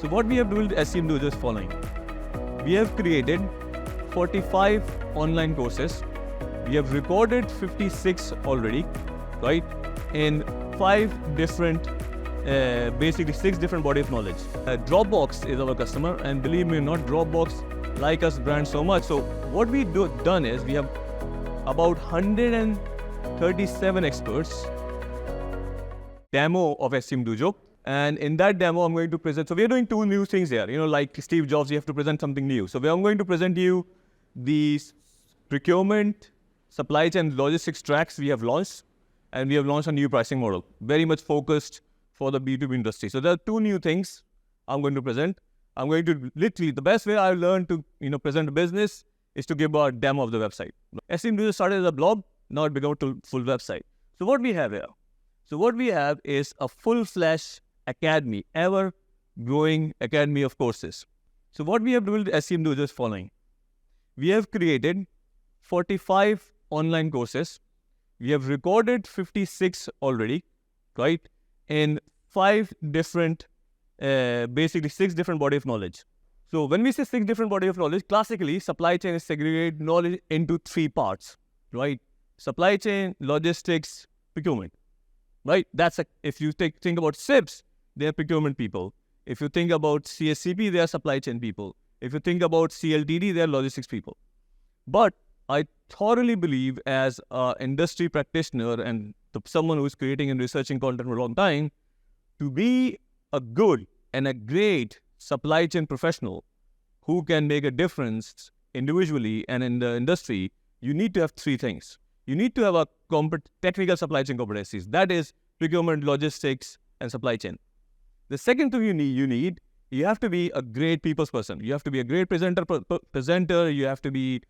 So what we have done with SCMDOJO is following. We have created 45 online courses. We have recorded 56 already, right? In 5 different, basically 6 different body of knowledge. Dropbox is our customer, and believe me or not, Dropbox like us brand so much. So what we done is we have about 137 experts demo of SCMDOJO. And in that demo, I'm going to present. So we are doing 2 new things here. Like Steve Jobs, you have to present something new. So I'm going to present you the procurement, supply chain, logistics tracks we have launched. And we have launched a new pricing model, very much focused for the B2B industry. So there are 2 new things I'm going to present. I'm going to literally, the best way I learned to present a business is to give a demo of the website. SCMDOJO started as a blog, now it became a full website. So what we have here? So what we have is a full-fledged academy, ever-growing academy of courses. So what we have done with SCMDOJO is following. We have created 45 online courses. We have recorded 56 already, right? In 5 different, basically 6 different body of knowledge. So when we say 6 different body of knowledge, classically, supply chain is segregated knowledge into 3 parts, right? Supply chain, logistics, procurement, right? If you think about SIPs, they are procurement people. If you think about CSCP, they are supply chain people. If you think about CLTD, they are logistics people. But I thoroughly believe, as an industry practitioner and someone who is creating and researching content for a long time, to be a good and a great supply chain professional who can make a difference individually and in the industry, you need to have 3 things. You need to have a technical supply chain competencies. That is procurement, logistics, and supply chain. The second thing you have to be a great people's person. You have to be a great presenter. You have to be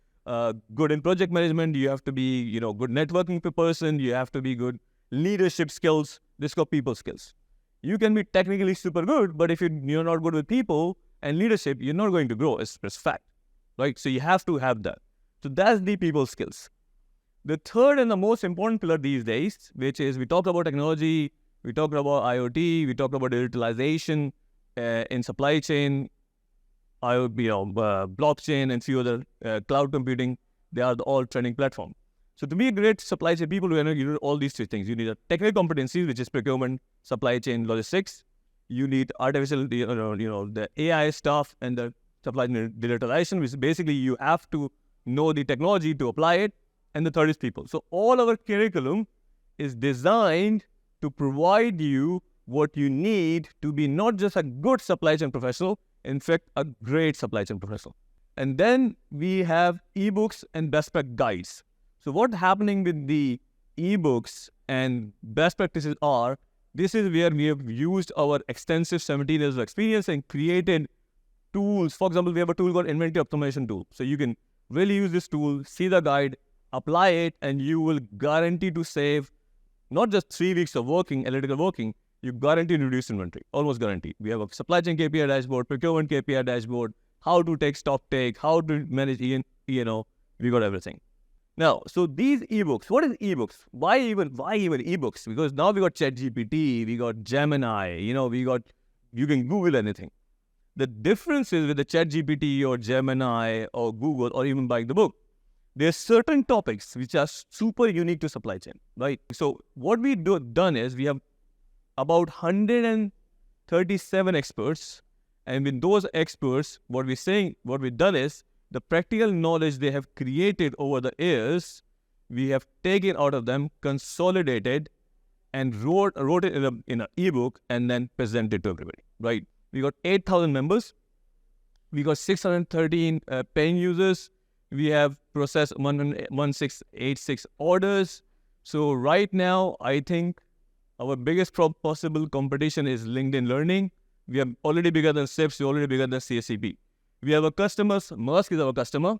good in project management. You have to be, good networking person. You have to be good leadership skills. This is called people skills. You can be technically super good, but if you're not good with people and leadership, you're not going to grow. It's fact, right? So you have to have that. So that's the people skills. The third and the most important pillar these days, which is we talk about technology, we talk about IoT, we talk about digitalization in supply chain, blockchain, and few other cloud computing. They are all trending platform. So to be a great supply chain people, you need all these 3 things. You need a technical competencies, which is procurement, supply chain, logistics. You need artificial, the AI stuff and the supply chain digitalization, which basically you have to know the technology to apply it. And the third is people. So all our curriculum is designed to provide you what you need to be not just a good supply chain professional, in fact, a great supply chain professional. And then we have eBooks and best practice guides. So what's happening with the eBooks and best practices are, this is where we have used our extensive 17 years of experience and created tools. For example, we have a tool called Inventory Optimization Tool. So you can really use this tool, see the guide, apply it, and you will guarantee to save not just 3 weeks of analytical working, you guarantee to reduce inventory, almost guaranteed. We have a supply chain KPI dashboard, procurement KPI dashboard, how to take stock take, how to manage we got everything. Now, so these ebooks, what is ebooks? Why even ebooks? Because now we got ChatGPT, we got Gemini, you can Google anything. The difference is with the ChatGPT or Gemini or Google or even buying the book, there's certain topics which are super unique to supply chain, right? So what we done is we have about 137 experts, and with those experts, what we've done is the practical knowledge they have created over the years, we have taken out of them, consolidated, and wrote it in an ebook, and then presented to everybody, right? We got 8,000 members. We got 613 paying users. We have processed 1686 orders. So right now, I think our biggest possible competition is LinkedIn Learning. We are already bigger than SIPs. We're already bigger than CSCP. We have our customers. Musk is our customer.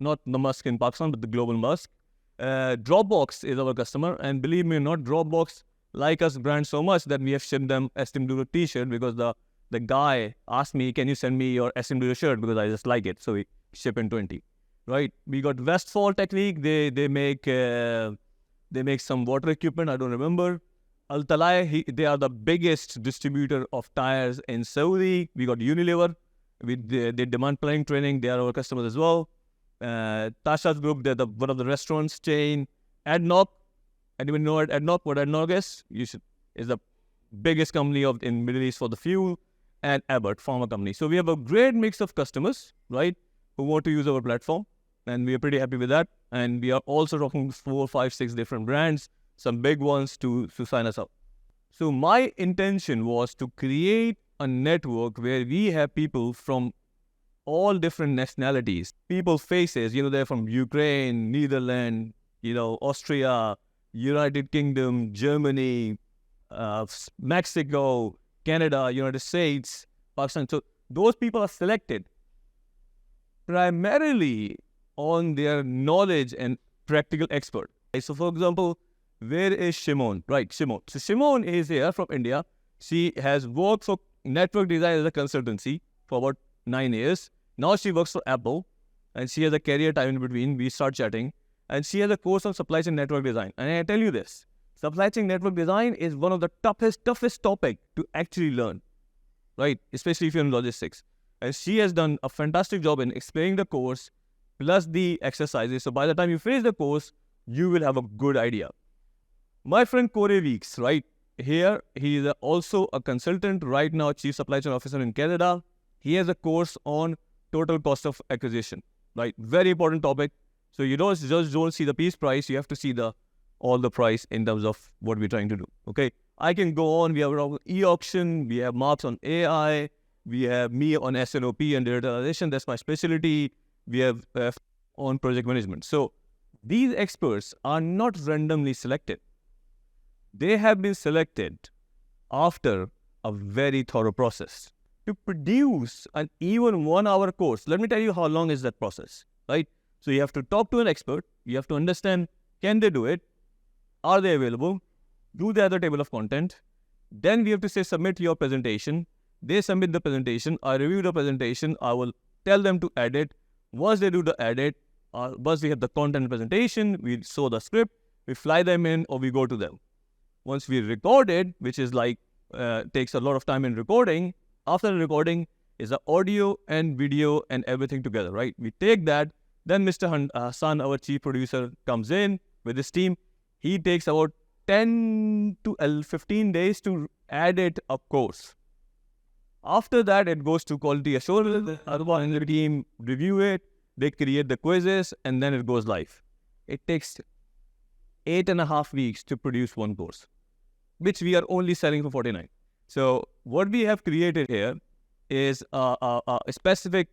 Not the Musk in Pakistan, but the global Musk. Dropbox is our customer. And believe me or not, Dropbox like us brand so much that we have shipped them SCMDOJO t-shirt because the guy asked me, can you send me your SCMDOJO shirt? Because I just like it. So we ship in 20. Right? We got Westfall Technique. They make some water equipment. I don't remember. Al-Talai, they are the biggest distributor of tires in Saudi. We got Unilever. They demand planning training. They are our customers as well. Tasha's Group, they're one of the restaurants chain. ADNOC, anyone know ADNOC? What ADNOC is? Is the biggest company in Middle East for the fuel. And Abbott, pharma company. So we have a great mix of customers, right, who want to use our platform. And we are pretty happy with that. And we are also talking 4, 5, 6 different brands, some big ones to sign us up. So my intention was to create a network where we have people from all different nationalities, people faces, they're from Ukraine, Netherlands, Austria, United Kingdom, Germany, Mexico, Canada, United States, Pakistan. So those people are selected primarily on their knowledge and practical expert. So for example, where is Shimon? Right, Shimon. So Shimon is here from India. She has worked for network design as a consultancy for about 9 years. Now she works for Apple and she has a career time in between. We start chatting and she has a course on supply chain network design. And I tell you this, supply chain network design is one of the toughest topic to actually learn, right? Especially if you're in logistics. And she has done a fantastic job in explaining the course plus the exercises. So by the time you finish the course, you will have a good idea. My friend Corey Weeks, right here, he is also a consultant right now, Chief Supply Chain Officer in Canada. He has a course on total cost of acquisition, right? Very important topic. So you don't just don't see the piece price, you have to see all the price in terms of what we're trying to do, okay? I can go on, we have e-auction, we have Marks on AI, we have me on SNOP and digitalization, that's my specialty. We have on project management. So these experts are not randomly selected. They have been selected after a very thorough process. To produce an even 1 hour course, let me tell you how long is that process, right? So you have to talk to an expert, you have to understand, can they do it? Are they available? Do they have the table of content? Then we have to say, submit your presentation. They submit the presentation, I review the presentation, I will tell them to edit. Once they do the edit, once we have the content presentation, we show the script, we fly them in or we go to them. Once we record it, which is takes a lot of time in recording, after the recording is the audio and video and everything together, right? We take that, then Mr. Hassan, our chief producer, comes in with his team. He takes about 10 to 15 days to edit a course. After that, it goes to quality assurance. The other one in the team review it, they create the quizzes, and then it goes live. It takes 8.5 weeks to produce one course, which we are only selling for $49. So what we have created here is a specific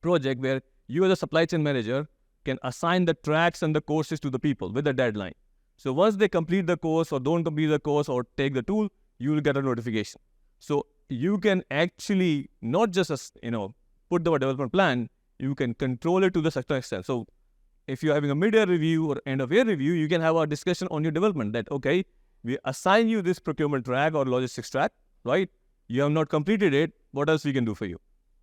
project where you as a supply chain manager can assign the tracks and the courses to the people with a deadline. So once they complete the course or don't complete the course or take the tool, you will get a notification. So you can actually not just put the development plan, you can control it to the certain extent. So if you're having a mid-year review or end-of-year review, you can have a discussion on your development that, okay, we assign you this procurement track or logistics track, right? You have not completed it. What else we can do for you,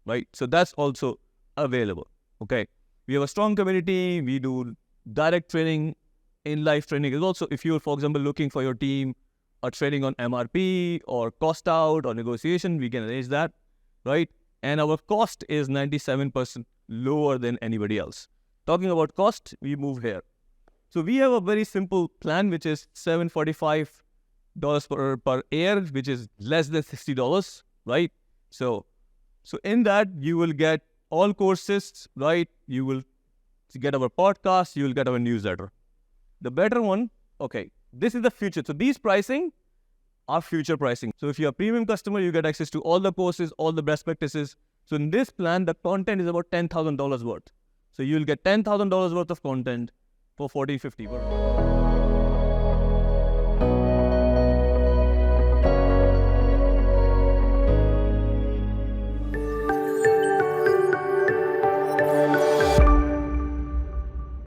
right? So that's also available, okay? We have a strong community. We do direct training, in-life training. Is also, if you're, for example, looking for your team or training on MRP or cost out or negotiation, we can arrange that, right? And our cost is 97% lower than anybody else. Talking about cost, we move here. So we have a very simple plan, which is $745 per year, which is less than $60, right? So in that, you will get all courses, right? You will get our podcast, you will get our newsletter. The better one, okay, this is the future. So these pricing are future pricing. So if you're a premium customer, you get access to all the courses, all the best practices. So in this plan, the content is about $10,000 worth. So you'll get $10,000 worth of content for $40, $50.